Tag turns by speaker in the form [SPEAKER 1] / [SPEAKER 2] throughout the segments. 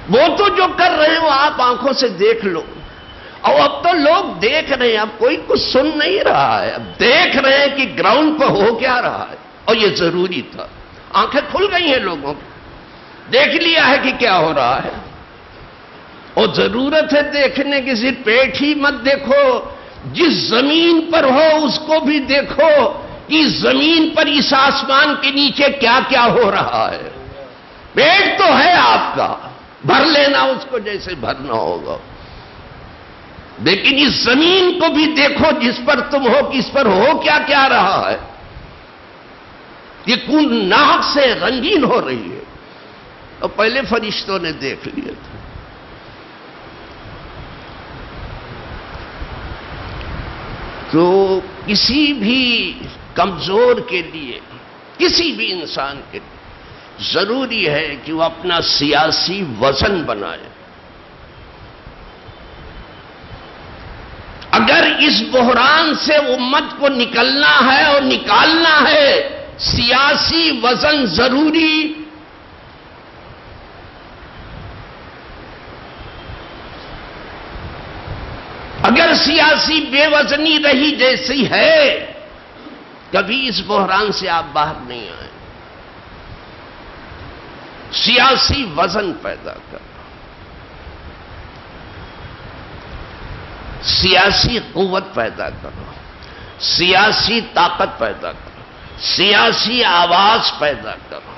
[SPEAKER 1] وہ تو جو کر رہے ہیں وہ آپ آنکھوں سے دیکھ لو. اور اب تو لوگ دیکھ رہے ہیں, اب کوئی کچھ سن نہیں رہا ہے, اب دیکھ رہے ہیں کہ گراؤنڈ پہ ہو کیا رہا ہے. اور یہ ضروری تھا, آنکھیں کھل گئی ہیں لوگوں کی, دیکھ لیا ہے کہ کیا ہو رہا ہے. اور ضرورت ہے دیکھنے کی, صرف پیٹ ہی مت دیکھو, جس زمین پر ہو اس کو بھی دیکھو کہ زمین پر اس آسمان کے نیچے کیا کیا ہو رہا ہے. پیٹ تو ہے آپ کا, بھر لینا اس کو جیسے بھرنا ہوگا, لیکن اس زمین کو بھی دیکھو جس پر تم ہو, کہ اس پر ہو کیا کیا رہا ہے. یہ کون ناحق سے رنگین ہو رہی ہے. اور پہلے فرشتوں نے دیکھ لیا تھا. تو کسی بھی کمزور کے لیے, کسی بھی انسان کے لیے ضروری ہے کہ وہ اپنا سیاسی وزن بنائے. اگر اس بحران سے امت کو نکلنا ہے اور نکالنا ہے, سیاسی وزن ضروری. اگر سیاسی بے وزنی رہی جیسی ہے, کبھی اس بحران سے آپ باہر نہیں آئے. سیاسی وزن پیدا کرو, سیاسی قوت پیدا کرو, سیاسی طاقت پیدا کرو, سیاسی آواز پیدا کرو.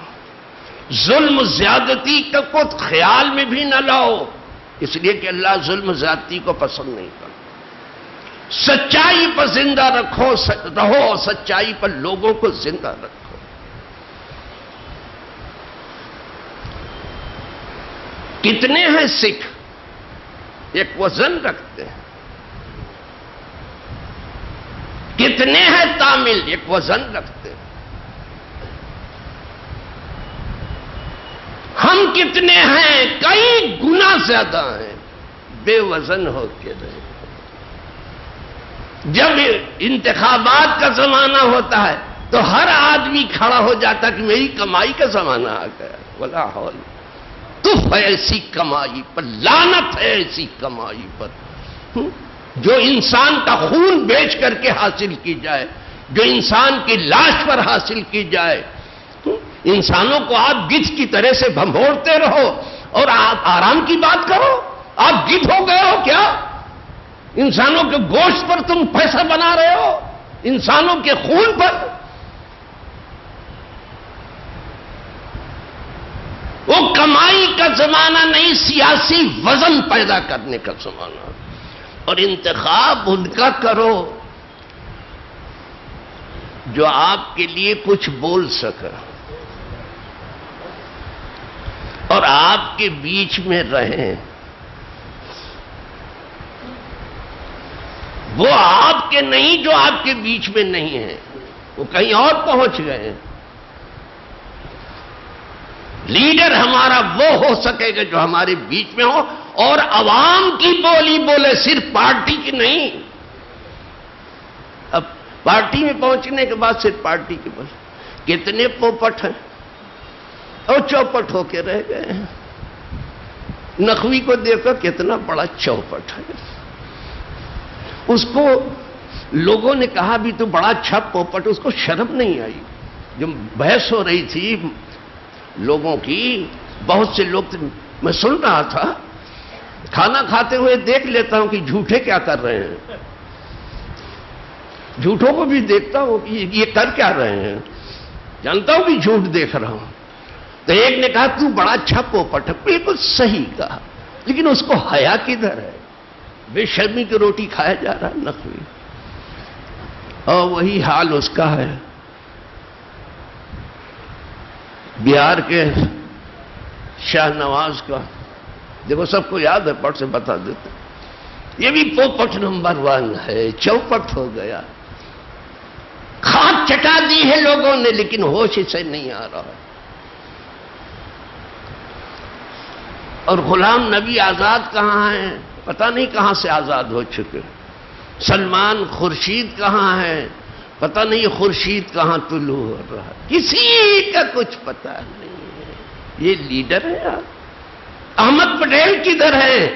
[SPEAKER 1] ظلم زیادتی کا کچھ خیال میں بھی نہ لاؤ, اس لیے کہ اللہ ظلم زیادتی کو پسند نہیں کرتا. سچائی پر زندہ رہو, سچائی پر لوگوں کو زندہ رکھو. کتنے ہیں سکھ, ایک وزن رکھتے ہیں. کتنے ہیں تامل, ایک وزن رکھتے ہیں. ہم کتنے ہیں, کئی گنا زیادہ ہیں, بے وزن ہو کے رہے. جب انتخابات کا زمانہ ہوتا ہے تو ہر آدمی کھڑا ہو جاتا کہ میری کمائی کا زمانہ آ گیا. ولا حول, تف ہے ایسی کمائی پر, لعنت ہے ایسی کمائی پر جو انسان کا خون بیچ کر کے حاصل کی جائے, جو انسان کی لاش پر حاصل کی جائے. انسانوں کو آپ گدھ کی طرح سے بھمبوڑتے رہو اور آپ آرام کی بات کرو. آپ گدھ ہو گئے ہو کیا؟ انسانوں کے گوشت پر تم پیسہ بنا رہے ہو, انسانوں کے خون پر. وہ کمائی کا زمانہ نہیں, سیاسی وزن پیدا کرنے کا زمانہ. اور انتخاب ان کا کرو جو آپ کے لیے کچھ بول سکے اور آپ کے بیچ میں رہیں. وہ آپ کے نہیں جو آپ کے بیچ میں نہیں ہیں, وہ کہیں اور پہنچ گئے ہیں. لیڈر ہمارا وہ ہو سکے گا جو ہمارے بیچ میں ہو اور عوام کی بولی بولے, صرف پارٹی کی نہیں. اب پارٹی میں پہنچنے کے بعد صرف پارٹی کی بولی. کتنے پوپٹ ہیں اور چوپٹ ہو کے رہ گئے ہیں. نقوی کو دیکھو کتنا بڑا چوپٹ ہے. اس کو لوگوں نے کہا بھی تو بڑا اچھا پوپٹ, اس کو شرم نہیں آئی. جب بحث ہو رہی تھی لوگوں کی, بہت سے لوگ, میں سن رہا تھا, کھانا کھاتے ہوئے دیکھ لیتا ہوں کہ جھوٹے کیا کر رہے ہیں, جھوٹوں کو بھی دیکھتا ہوں کہ یہ کر کیا رہے ہیں, جانتا ہوں کہ جھوٹ دیکھ رہا ہوں. تو ایک نے کہا تو بڑا اچھا پوپٹ ہے. بالکل صحیح کہا, لیکن اس کو حیا کدھر ہے؟ بے شرمی کی روٹی کھایا جا رہا ہے نقوی. اور وہی حال اس کا ہے. بہار کے شاہ نواز کا دیکھو, سب کو یاد ہے, پڑھ سے بتا دیتے. یہ بھی پوپٹ نمبر 1 ہے, چوپٹ ہو گیا. کھاد چٹا دی ہے لوگوں نے, لیکن ہوش اسے نہیں آ رہا. اور غلام نبی آزاد کہاں ہیں؟ پتہ نہیں کہاں سے آزاد ہو چکے. سلمان خورشید کہاں ہے؟ پتہ نہیں خورشید کہاں طلوع ہو رہا. کسی کا کچھ پتہ نہیں ہے. یہ لیڈر ہے یار. احمد احمد پٹیل کدھر ہیں؟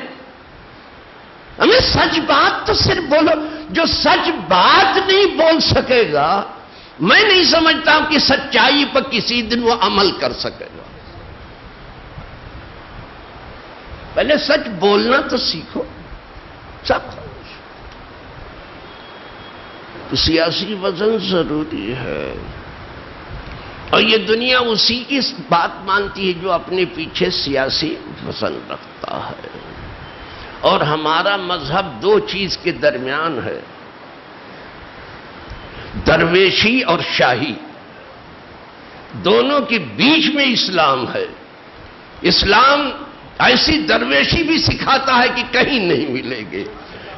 [SPEAKER 1] ہمیں سچ بات تو صرف بولو. جو سچ بات نہیں بول سکے گا، میں نہیں سمجھتا ہوں کہ سچائی پر کسی دن وہ عمل کر سکے گا. پہلے سچ بولنا تو سیکھو. سب تو سیاسی وزن ضروری ہے، اور یہ دنیا اسی کی بات مانتی ہے جو اپنے پیچھے سیاسی وزن رکھتا ہے. اور ہمارا مذہب دو چیز کے درمیان ہے، درویشی اور شاہی. دونوں کے بیچ میں اسلام ہے. اسلام ایسی درویشی بھی سکھاتا ہے کہ کہیں نہیں ملے گے،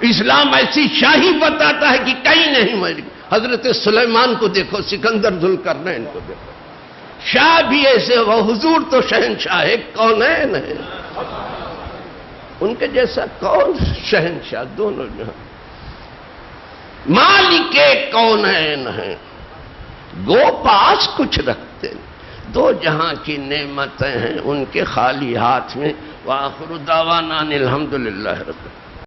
[SPEAKER 1] اسلام ایسی شاہی بتاتا ہے کہ کہیں نہیں ملے گی. حضرت سلیمان کو دیکھو، سکندر ذوالقرنین کو دیکھو، شاہ بھی ایسے ہو. حضور تو شہنشاہ ہے، کونین ہے، ان کے جیسا کون شہنشاہ؟ دونوں جہاں مالک کونین ہیں، گو پاس کچھ رکھتے ہیں. دو جہاں کی نعمتیں ہیں ان کے خالی ہاتھ میں. وآخر دعوانا ان الحمدللہ رب